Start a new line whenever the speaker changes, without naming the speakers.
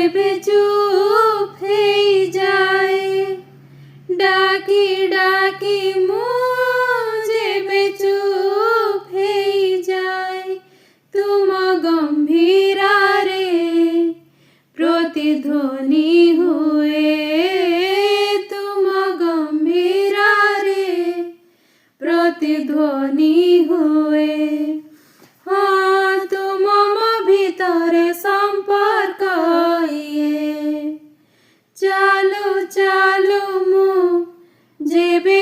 ଯେବେ ଚୁପ୍ ହେଇଯାଏ, ଡାକି ଡାକି ମୁଁ ଯେବେ ଚୁପ୍ ହେଇଯାଏ, ତୁମ ଗମ୍ଭୀରାରେ ପ୍ରତିଧ୍ୱନି ହୁଏ, ତୁମ ଗମ୍ଭୀରାରେ ପ୍ରତିଧ୍ୱନି ହୁଏ। ହଁ, ତୁମ ମୋ ଭିତରେ ସମ୍ପର୍କ ଇଏ। ଚାଲୁ ଚାଲୁ ମୁଁ ଯେବେ